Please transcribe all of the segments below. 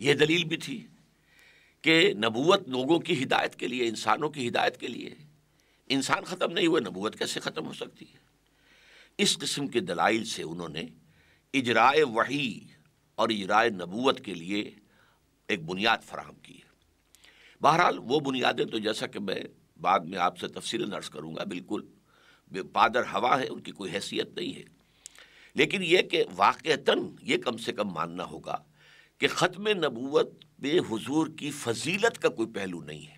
یہ دلیل بھی تھی کہ نبوت لوگوں کی ہدایت کے لیے، انسانوں کی ہدایت کے لیے، انسان ختم نہیں ہوئے، نبوت کیسے ختم ہو سکتی ہے؟ اس قسم کے دلائل سے انہوں نے اجرائے وحی اور اجرائے نبوت کے لیے ایک بنیاد فراہم کی ہے۔ بہرحال وہ بنیادیں تو جیسا کہ میں بعد میں آپ سے تفصیلاً عرض کروں گا، بالکل پادر ہوا ہے، ان کی کوئی حیثیت نہیں ہے، لیکن یہ کہ واقعتاً یہ کم سے کم ماننا ہوگا کہ ختم نبوت میں حضور کی فضیلت کا کوئی پہلو نہیں ہے،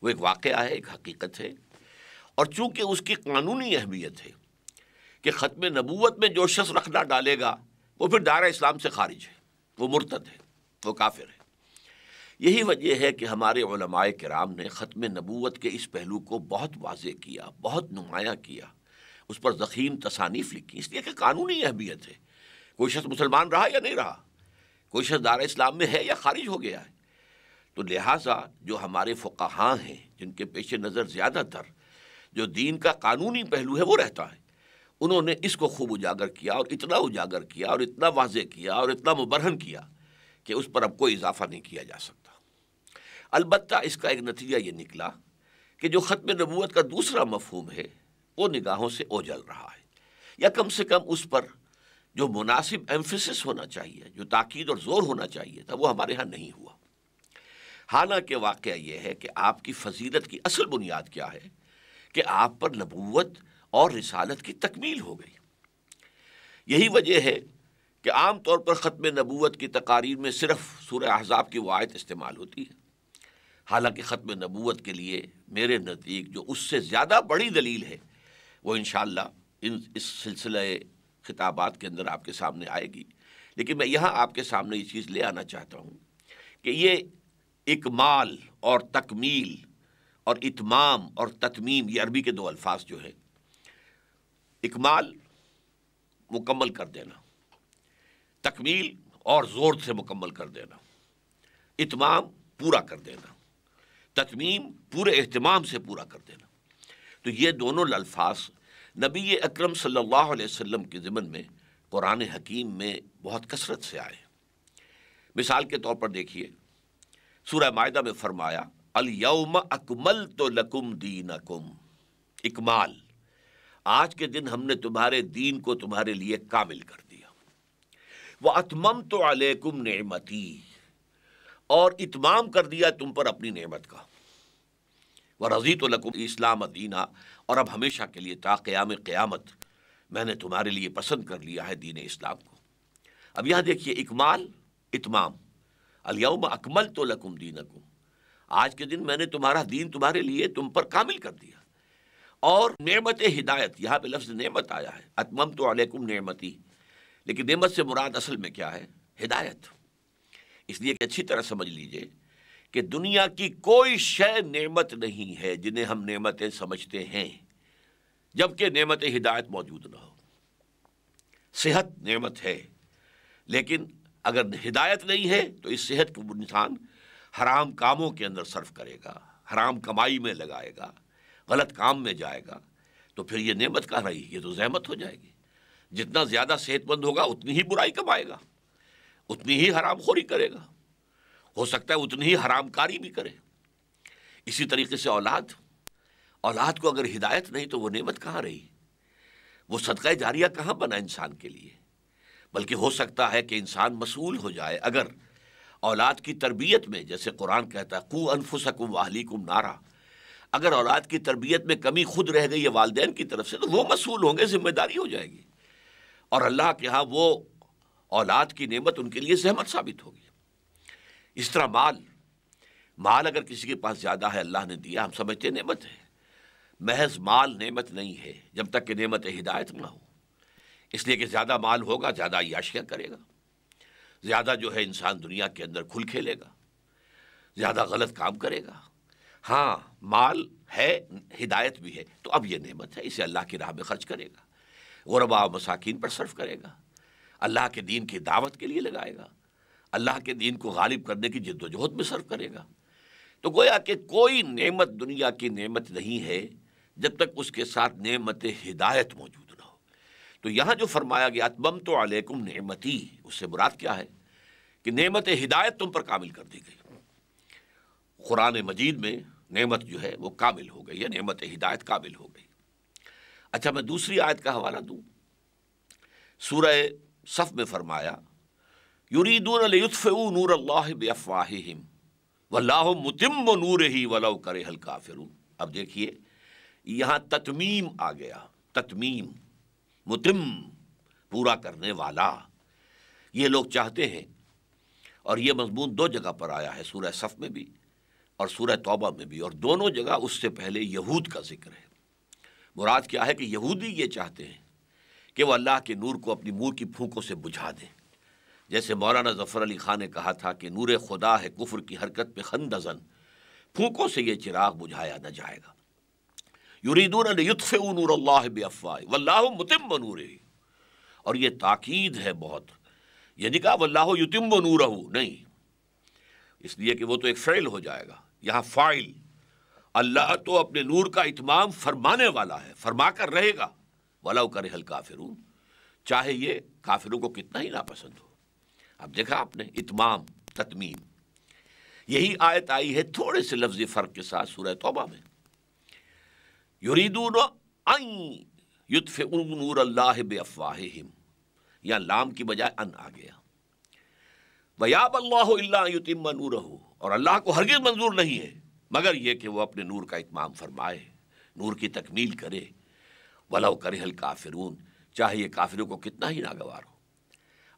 وہ ایک واقعہ ہے، ایک حقیقت ہے، اور چونکہ اس کی قانونی اہمیت ہے کہ ختم نبوت میں جو شخص رکھنا ڈالے گا وہ پھر دائرہ اسلام سے خارج ہے، وہ مرتد ہے، وہ کافر ہے۔ یہی وجہ ہے کہ ہمارے علماء کرام نے ختم نبوت کے اس پہلو کو بہت واضح کیا، بہت نمایاں کیا، اس پر ضخیم تصانیف لکھی، اس لیے کہ قانونی اہمیت ہے۔ کوئی شخص مسلمان رہا یا نہیں رہا، کوئی شخص دائرہ اسلام میں ہے یا خارج ہو گیا ہے، تو لہٰذا جو ہمارے فقہاء ہیں جن کے پیش نظر زیادہ تر جو دین کا قانونی پہلو ہے وہ رہتا ہے، انہوں نے اس کو خوب اجاگر کیا، اور اتنا اجاگر کیا، اور اتنا واضح کیا، اور اتنا مبرہن کیا کہ اس پر اب کوئی اضافہ نہیں کیا جا سکتا۔ البتہ اس کا ایک نتیجہ یہ نکلا کہ جو ختم نبوت کا دوسرا مفہوم ہے وہ نگاہوں سے اوجھل رہا ہے، یا کم سے کم اس پر جو مناسب ایمفیسس ہونا چاہیے، جو تاکید اور زور ہونا چاہیے تھا، وہ ہمارے ہاں نہیں ہوا۔ حالانکہ واقعہ یہ ہے کہ آپ کی فضیلت کی اصل بنیاد کیا ہے کہ آپ پر نبوت اور رسالت کی تکمیل ہو گئی۔ یہی وجہ ہے کہ عام طور پر ختم نبوت کی تقاریر میں صرف سورہ احزاب کی وہ آیت استعمال ہوتی ہے، حالانکہ ختم نبوت کے لیے میرے نزدیک جو اس سے زیادہ بڑی دلیل ہے وہ انشاءاللہ اس سلسلہ خطابات کے اندر آپ کے سامنے آئے گی، لیکن میں یہاں آپ کے سامنے یہ چیز لے آنا چاہتا ہوں کہ یہ اکمال اور تکمیل اور اتمام اور تتمیم، یہ عربی کے دو الفاظ جو ہیں، اکمال مکمل کر دینا، تکمیل اور زور سے مکمل کر دینا، اتمام پورا کر دینا، تتمیم پورے اہتمام سے پورا کر دینا، تو یہ دونوں الفاظ نبی اکرم صلی اللہ علیہ وسلم کے ضمن میں قرآن حکیم میں بہت کثرت سے آئے۔ مثال کے طور پر دیکھیے، سورہ مائدہ میں فرمایا الیوم اکملت لکم دینکم، اکمال، آج کے دن ہم نے تمہارے دین کو تمہارے لیے کامل کر دیا، واتممت علیکم نعمتی، اور اتمام کر دیا تم پر اپنی نعمت کا، ورضیت لکم اسلام دینا، اور اب ہمیشہ کے لیے تا قیام قیامت میں نے تمہارے لیے پسند کر لیا ہے دین اسلام کو۔ اب یہاں دیکھیے اکمال، اتمام، الیوم اکملت لکم دینکم، آج کے دن میں نے تمہارا دین تمہارے لیے تم پر کامل کر دیا، اور نعمت ہدایت، یہاں پہ لفظ نعمت آیا ہے، اتممت علیکم نعمتی، لیکن نعمت سے مراد اصل میں کیا ہے؟ ہدایت۔ اس لیے کہ اچھی طرح سمجھ لیجئے کہ دنیا کی کوئی شے نعمت نہیں ہے جنہیں ہم نعمتیں سمجھتے ہیں جبکہ نعمت ہدایت موجود نہ ہو۔ صحت نعمت ہے، لیکن اگر ہدایت نہیں ہے تو اس صحت کو انسان حرام کاموں کے اندر صرف کرے گا، حرام کمائی میں لگائے گا، غلط کام میں جائے گا، تو پھر یہ نعمت کہاں رہی؟ یہ تو زحمت ہو جائے گی۔ جتنا زیادہ صحت مند ہوگا اتنی ہی برائی کمائے گا، اتنی ہی حرام خوری کرے گا، ہو سکتا ہے اتنی ہی حرام کاری بھی کرے۔ اسی طریقے سے اولاد کو اگر ہدایت نہیں تو وہ نعمت کہاں رہی؟ وہ صدقہ جاریہ کہاں بنا انسان کے لیے؟ بلکہ ہو سکتا ہے کہ انسان مسئول ہو جائے اگر اولاد کی تربیت میں، جیسے قرآن کہتا ہے قو انفسکم واہلیکم نارا، اگر اولاد کی تربیت میں کمی خود رہ گئی ہے والدین کی طرف سے تو وہ مسئول ہوں گے، ذمہ داری ہو جائے گی، اور اللہ کے ہاں وہ اولاد کی نعمت ان کے لیے زحمت ثابت ہوگی۔ اس طرح مال اگر کسی کے پاس زیادہ ہے، اللہ نے دیا، ہم سمجھتے ہیں نعمت ہے، محض مال نعمت نہیں ہے جب تک کہ نعمت ہدایت نہ ہو۔ اس لیے کہ زیادہ مال ہوگا زیادہ عیاشیاں کرے گا، زیادہ جو ہے انسان دنیا کے اندر کھل کھیلے گا، زیادہ غلط کام کرے گا۔ ہاں مال ہے، ہدایت بھی ہے، تو اب یہ نعمت ہے، اسے اللہ کی راہ میں خرچ کرے گا، غرباء و مساکین پر صرف کرے گا، اللہ کے دین کی دعوت کے لیے لگائے گا، اللہ کے دین کو غالب کرنے کی جد و جہد میں صرف کرے گا۔ تو گویا کہ کوئی نعمت دنیا کی نعمت نہیں ہے جب تک اس کے ساتھ نعمت ہدایت موجود نہ ہو۔ تو یہاں جو فرمایا گیا اتممت علیکم نعمتی، اس سے مراد کیا ہے کہ نعمت ہدایت تم پر کامل کر دی گئی۔ قرآن مجید میں نعمت جو ہے وہ کامل ہو گئی ہے، نعمت ہدایت کامل ہو گئی۔ اچھا، میں دوسری آیت کا حوالہ دوں۔ سورہ صف میں فرمایا یریدون لیطفئوا نور اللہ بافواہہم واللہ متم نورہ ولو کرہ الکافرون۔ اب دیکھیے یہاں تتمیم آ گیا، تتمیم، متم، پورا کرنے والا۔ یہ لوگ چاہتے ہیں، اور یہ مضمون دو جگہ پر آیا ہے، سورہ صف میں بھی اور سورہ توبہ میں بھی، اور دونوں جگہ اس سے پہلے یہود کا ذکر ہے۔ مراد کیا ہے کہ یہودی یہ چاہتے ہیں کہ وہ اللہ کے نور کو اپنی منہ کی پھونکوں سے بجھا دیں، جیسے مولانا ظفر علی خان نے کہا تھا کہ نور خدا ہے کفر کی حرکت پہ خندزن، پھونکوں سے یہ چراغ بجھایا نہ جائے گا۔ یریدون لیطفئوا نور اللہ بافواہہم واللہ متم نورہ، اور یہ تاکید ہے بہت، یہ نہیں کہا واللہ یتم نورہ، نہیں، اس لیے کہ وہ تو ایک فعل ہو جائے گا، یہاں فاعل، اللہ تو اپنے نور کا اتمام فرمانے والا ہے، فرما کر رہے گا، ولو کرہ الکافرون، چاہے یہ کافروں کو کتنا ہی ناپسند ہو۔ اب دیکھا آپ نے، اتمام، تتمیم۔ یہی آیت آئی ہے تھوڑے سے لفظی فرق کے ساتھ سورہ توبہ میں، یریدون ان یطفئوا نور اللہ بافواہہم، یا لام کی بجائے ان آ گیا، وَيَأْبَى اللَّهُ إِلَّا أَن يُتِمَّ نُورَهُ، اور اللہ کو ہرگز منظور نہیں ہے مگر یہ کہ وہ اپنے نور کا اتمام فرمائے، نور کی تکمیل کرے، وَلَوْ كَرِهَ الْكَافِرُونَ، چاہے یہ کافروں کو کتنا ہی ناگوار ہو۔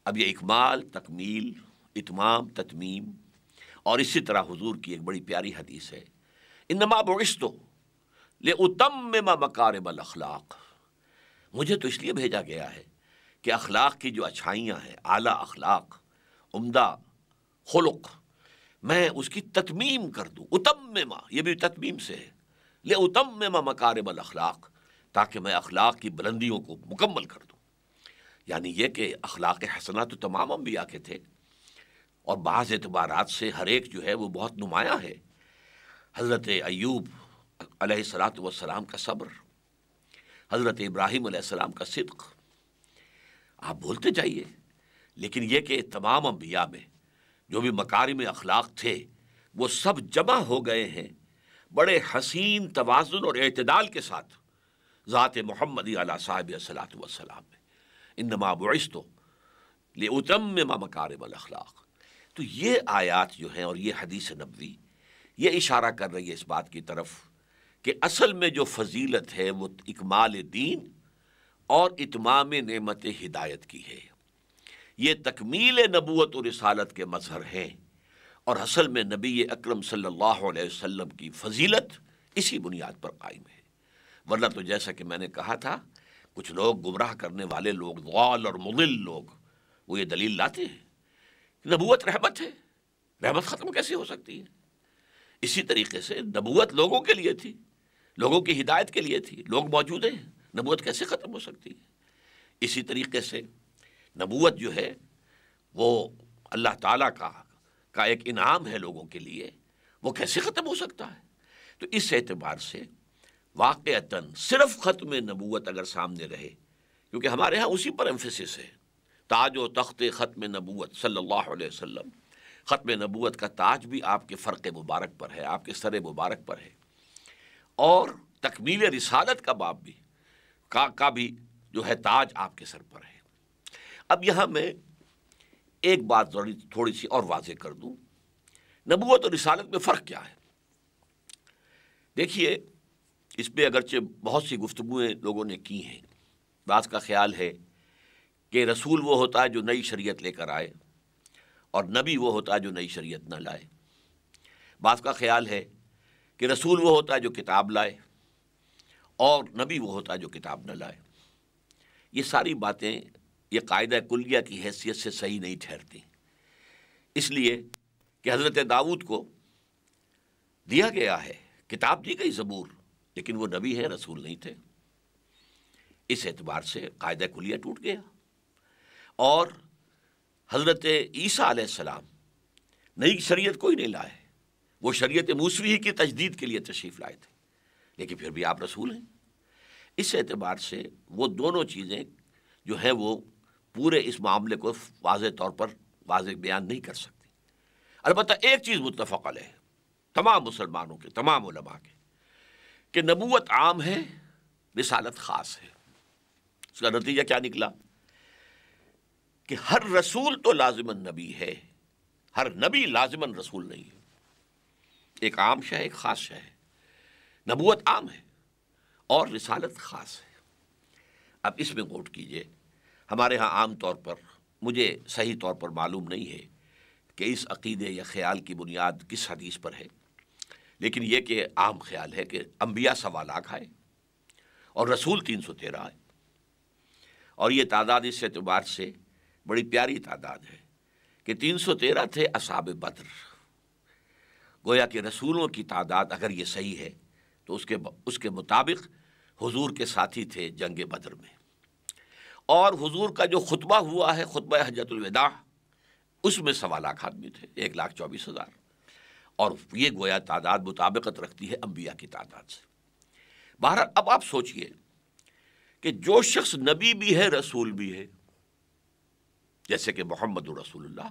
اب یہ اکمال، تکمیل، اتمام، تتمیم، اور اسی طرح حضور کی ایک بڑی پیاری حدیث ہے، انما بعثت لأتمم مکارم الاخلاق، مجھے تو اس لیے بھیجا گیا ہے کہ اخلاق کی جو اچھائیاں ہیں، اعلیٰ اخلاق، عمدہ خلق، میں اس کی تتمیم کر دوں۔ اتمما، یہ بھی تتمیم سے ہے، لأتمم مکارم الاخلاق، تاکہ میں اخلاق کی بلندیوں کو مکمل کر دوں۔ یعنی یہ کہ اخلاق حسنہ تو تمام انبیاء کے تھے، اور بعض اعتبارات سے ہر ایک جو ہے وہ بہت نمایاں ہے۔ حضرت ایوب علیہ الصلاۃ والسلام کا صبر، حضرت ابراہیم علیہ السلام کا صدق، آپ بولتے جائیے، لیکن یہ کہ تمام انبیاء میں جو بھی مکارم اخلاق تھے وہ سب جمع ہو گئے ہیں بڑے حسین توازن اور اعتدال کے ساتھ ذات محمدی علیہ صاحب الصلاۃ والسلام میں، انما بعثت لأتمم مکارم الاخلاق۔ تو یہ آیات جو ہیں اور یہ حدیث نبوی یہ اشارہ کر رہی ہے اس بات کی طرف کہ اصل میں جو فضیلت ہے وہ اکمال دین اور اتمام نعمت ہدایت کی ہے، یہ تکمیل نبوت و رسالت کے مظہر ہیں، اور اصل میں نبی اکرم صلی اللہ علیہ وسلم کی فضیلت اسی بنیاد پر قائم ہے۔ ورنہ تو جیسا کہ میں نے کہا تھا، کچھ لوگ گمراہ کرنے والے لوگ، ضال اور مضل لوگ، وہ یہ دلیل لاتے ہیں کہ نبوت رحمت ہے، رحمت ختم کیسے ہو سکتی ہے؟ اسی طریقے سے نبوت لوگوں کے لیے تھی، لوگوں کی ہدایت کے لیے تھی، لوگ موجود ہیں، نبوت کیسے ختم ہو سکتی ہے؟ اسی طریقے سے نبوت جو ہے وہ اللہ تعالیٰ کا ایک انعام ہے لوگوں کے لیے، وہ کیسے ختم ہو سکتا ہے؟ تو اس اعتبار سے واقعتاً صرف ختم نبوت اگر سامنے رہے، کیونکہ ہمارے ہاں اسی پر ایمفیسس ہے، تاج و تخت ختم نبوت صلی اللہ علیہ وسلم، ختم نبوت کا تاج بھی آپ کے فرق مبارک پر ہے، آپ کے سر مبارک پر ہے، اور تکمیل رسالت کا باب بھی کا بھی جو ہے تاج آپ کے سر پر ہے۔ اب یہاں میں ایک بات تھوڑی سی اور واضح کر دوں، نبوت اور رسالت میں فرق کیا ہے؟ دیکھیے، اس پہ اگرچہ بہت سی گفتگویں لوگوں نے کی ہیں، بعض کا خیال ہے کہ رسول وہ ہوتا ہے جو نئی شریعت لے کر آئے، اور نبی وہ ہوتا ہے جو نئی شریعت نہ لائے۔ بعض کا خیال ہے کہ رسول وہ ہوتا ہے جو کتاب لائے، اور نبی وہ ہوتا ہے جو کتاب نہ لائے۔ یہ ساری باتیں یہ قاعدہ کلیہ کی حیثیت سے صحیح نہیں ٹھہرتی، اس لیے کہ حضرت داؤد کو دیا گیا ہے، کتاب دی گئی زبور، لیکن وہ نبی ہیں، رسول نہیں تھے۔ اس اعتبار سے قاعدہ کلیہ ٹوٹ گیا۔ اور حضرت عیسیٰ علیہ السلام نئی شریعت کوئی نہیں لائے، وہ شریعت موسوی ہی کی تجدید کے لیے تشریف لائے تھے، لیکن پھر بھی آپ رسول ہیں۔ اس اعتبار سے وہ دونوں چیزیں جو ہیں وہ پورے اس معاملے کو واضح طور پر واضح بیان نہیں کر سکتی۔ البتہ ایک چیز متفق علیہ تمام مسلمانوں کے، تمام علماء کے، کہ نبوت عام ہے، رسالت خاص ہے۔ اس کا نتیجہ کیا نکلا کہ ہر رسول تو لازماً نبی ہے، ہر نبی لازماً رسول نہیں ہے۔ ایک عام شے، ایک خاص شے ہے۔ نبوت عام ہے اور رسالت خاص ہے۔ اب اس میں غور کیجئے، ہمارے ہاں عام طور پر، مجھے صحیح طور پر معلوم نہیں ہے کہ اس عقیدے یا خیال کی بنیاد کس حدیث پر ہے، لیکن یہ کہ عام خیال ہے کہ انبیاء 1.25 لاکھ آئے اور رسول 313 آئے، اور یہ تعداد اس اعتبار سے بڑی پیاری تعداد ہے کہ 313 تھے اصحاب بدر۔ گویا کہ رسولوں کی تعداد اگر یہ صحیح ہے تو اس کے مطابق حضور کے ساتھی تھے جنگ بدر میں، اور حضور کا جو خطبہ ہوا ہے، خطبہ حجۃ الوداع، اس میں 1.25 لاکھ آدمی تھے، 1,24,000، اور یہ گویا تعداد مطابقت رکھتی ہے انبیاء کی تعداد سے۔ بہرحال اب آپ سوچئے کہ جو شخص نبی بھی ہے، رسول بھی ہے، جیسے کہ محمد رسول اللہ،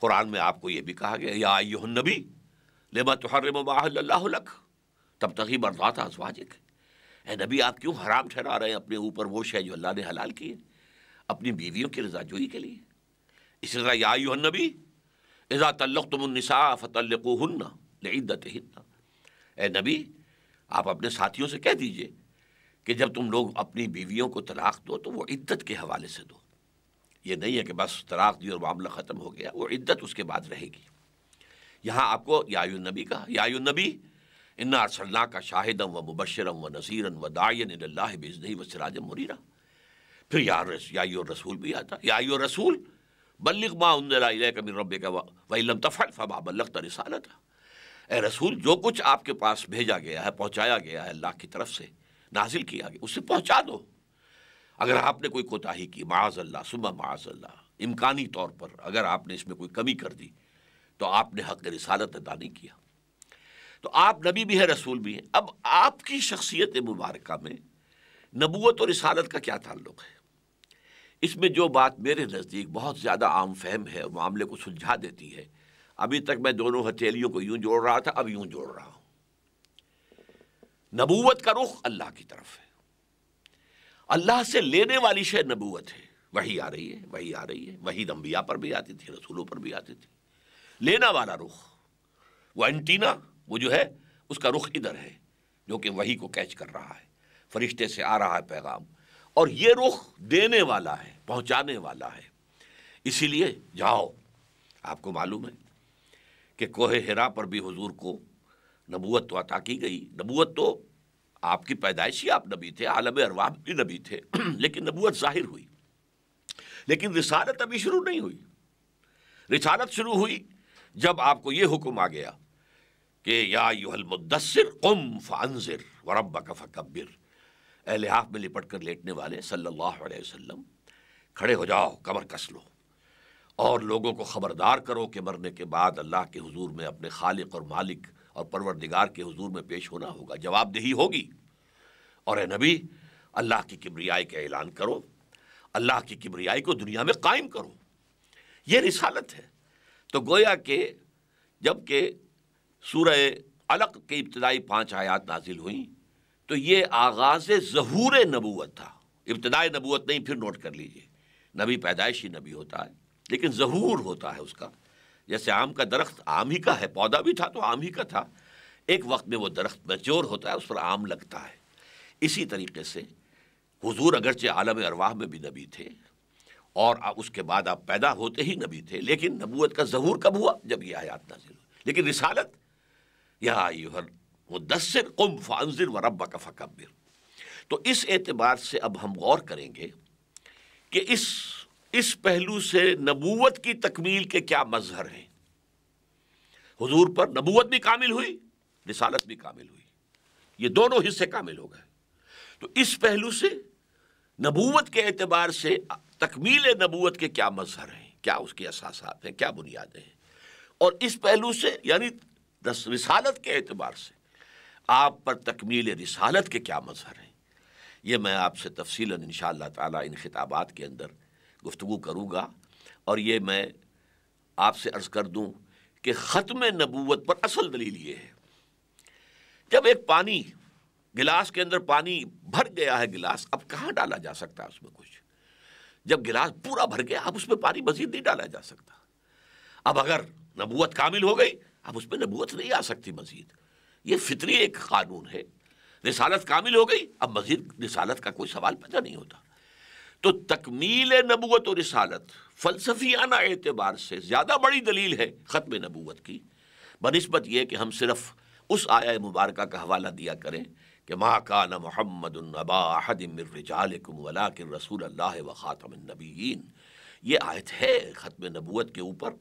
قرآن میں آپ کو یہ بھی کہا گیا یا ایھا النبی لما تحرم ما احل اللہ لک تبتغی مرضات ازواجک، اے نبی آپ کیوں حرام ٹھہرا رہے ہیں اپنے اوپر وہ شے جو اللہ نے حلال کی ہے اپنی بیویوں کی رضا جوئی کے لیے۔ اسی طرح یا ایھا النبی اذا طلقتم النساء فطلقوہن لعدتہن، اے نبی آپ اپنے ساتھیوں سے کہہ دیجئے کہ جب تم لوگ اپنی بیویوں کو طلاق دو تو وہ عدت کے حوالے سے دو۔ یہ نہیں ہے کہ بس طلاق دی اور معاملہ ختم ہو گیا، وہ عدت اس کے بعد رہے گی۔ یہاں آپ کو یا ایھا النبی کہا، یا ایھا النبی انا ارسلناک شاہدا ومبشرا ونذیرا وداعیا الی اللہ باذنہ وسراجا منیرا۔ پھر یا ایھا الرسول بھی آتا، یا ایھا الرسول بلغ ما انزل الیک من ربک وان لم تفعل فما بلغت رسالتہ، اے رسول جو کچھ آپ کے پاس بھیجا گیا ہے، پہنچایا گیا ہے اللہ کی طرف سے، نازل کیا گیا، اسے پہنچا دو۔ اگر آپ نے کوئی کوتاہی کی، معاذ اللہ ثم معاذ اللہ، امکانی طور پر اگر آپ نے اس میں کوئی کمی کر دی تو آپ نے حق رسالت ادا نہیں کیا۔ تو آپ نبی بھی ہیں، رسول بھی ہیں۔ اب آپ کی شخصیت مبارکہ میں نبوت اور رسالت کا کیا تعلق ہے؟ اس میں جو بات میرے نزدیک بہت زیادہ عام فہم ہے اور معاملے کو سلجھا دیتی ہے، ابھی تک میں دونوں ہتھیلیوں کو یوں جوڑ رہا تھا، اب یوں جوڑ رہا ہوں۔ نبوت کا رخ اللہ کی طرف ہے، اللہ سے لینے والی شے نبوت ہے، وحی آ رہی ہے، وحی آ رہی ہے، وحی انبیاء پر بھی آتی تھی، رسولوں پر بھی آتی تھی۔ لینا والا رخ، وہ اینٹینا، وہ جو ہے اس کا رخ ادھر ہے جو کہ وحی کو کیچ کر رہا ہے، فرشتے سے آ رہا ہے پیغام، اور یہ رخ دینے والا ہے، پہنچانے والا ہے۔ اسی لیے جاؤ، آپ کو معلوم ہے کہ کوہ حرا پر بھی حضور کو نبوت تو عطا کی گئی۔ نبوت تو آپ کی پیدائشی آپ نبی تھے، عالم ارواح بھی نبی تھے، لیکن نبوت ظاہر ہوئی، لیکن رسالت ابھی شروع نہیں ہوئی۔ رسالت شروع ہوئی جب آپ کو یہ حکم آ گیا کہ یا ایھا المدثر قم فانذر وربک فکبر، اے لحاف میں لپٹ کر لیٹنے والے صلی اللہ علیہ وسلم، کھڑے ہو جاؤ، کمر کس لو، اور لوگوں کو خبردار کرو کہ مرنے کے بعد اللہ کے حضور میں اپنے خالق اور مالک اور پروردگار کے حضور میں پیش ہونا ہوگا، جواب دہی ہوگی۔ اور اے نبی اللہ کی کبریائی کا اعلان کرو، اللہ کی کبریائی کو دنیا میں قائم کرو، یہ رسالت ہے۔ تو گویا کہ جب کہ سورہ علق کے ابتدائی 5 آیات نازل ہوئیں تو یہ آغاز ظہور نبوت تھا، ابتدائی نبوت نہیں، پھر نوٹ کر لیجئے، نبی پیدائشی نبی ہوتا ہے لیکن ظہور ہوتا ہے اس کا، جیسے آم کا درخت آم ہی کا ہے، پودا بھی تھا تو آم ہی کا تھا، ایک وقت میں وہ درخت میچور ہوتا ہے، اس پر آم لگتا ہے۔ اسی طریقے سے حضور اگرچہ عالم ارواح میں بھی نبی تھے اور اس کے بعد آپ پیدا ہوتے ہی نبی تھے، لیکن نبوت کا ظہور کب ہوا؟ جب یہ آیات نازل ہوئی۔ لیکن رسالت یا ایھا المدثر قم فانذر وربک فکبر۔ تو اس اعتبار سے اب ہم غور کریں گے کہ اس پہلو سے نبوت کی تکمیل کے کیا مظہر ہیں۔ حضور پر نبوت بھی کامل ہوئی، رسالت بھی کامل ہوئی، یہ دونوں حصے کامل ہو گئے۔ تو اس پہلو سے نبوت کے اعتبار سے تکمیل نبوت کے کیا مظہر ہیں، کیا اس کے اساسات ہیں، کیا بنیادیں ہیں، اور اس پہلو سے یعنی رسالت کے اعتبار سے آپ پر تکمیل رسالت کے کیا مظہر ہیں، یہ میں آپ سے تفصیلاً انشاءاللہ تعالی ان خطابات کے اندر گفتگو کروں گا، اور یہ میں آپ سے عرض کر دوں کہ ختم نبوت پر اصل دلیل یہ ہے، جب ایک پانی گلاس کے اندر پانی بھر گیا ہے، گلاس اب کہاں ڈالا جا سکتا اس میں کچھ؟ جب گلاس پورا بھر گیا اب اس میں پانی مزید نہیں ڈالا جا سکتا۔ اب اگر نبوت کامل ہو گئی اب اس میں نبوت نہیں آ سکتی مزید، یہ فطری ایک قانون ہے۔ رسالت کامل ہو گئی اب مزید رسالت کا کوئی سوال پیدا نہیں ہوتا۔ تو تکمیل نبوت و رسالت فلسفیانہ اعتبار سے زیادہ بڑی دلیل ہے ختم نبوت کی، بنسبت یہ کہ ہم صرف اس آیہ مبارکہ کا حوالہ دیا کریں کہ ما کان محمد ابا احد من رجالکم ولکن رسول اللہ وخاتم النبیین۔ یہ آیت ہے ختم نبوت کے اوپر،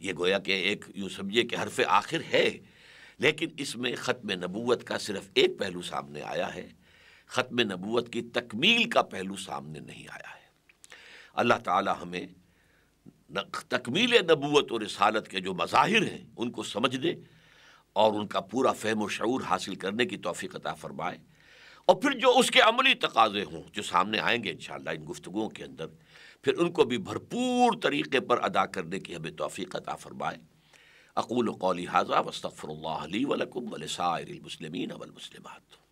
یہ گویا کہ ایک یوں سمجھے کہ حرف آخر ہے، لیکن اس میں ختم نبوت کا صرف ایک پہلو سامنے آیا ہے، ختم نبوت کی تکمیل کا پہلو سامنے نہیں آیا ہے۔ اللہ تعالی ہمیں تکمیل نبوت اور رسالت کے جو مظاہر ہیں ان کو سمجھ دے اور ان کا پورا فہم و شعور حاصل کرنے کی توفیق عطا فرمائے، اور پھر جو اس کے عملی تقاضے ہوں جو سامنے آئیں گے انشاءاللہ ان گفتگوؤں کے اندر، پھر ان کو بھی بھرپور طریقے پر ادا کرنے کی ہمیں توفیق عطا فرمائے۔ اقول قولی ھذا واستغفر اللہ لی ولکم ولسائر المسلمین والمسلمات۔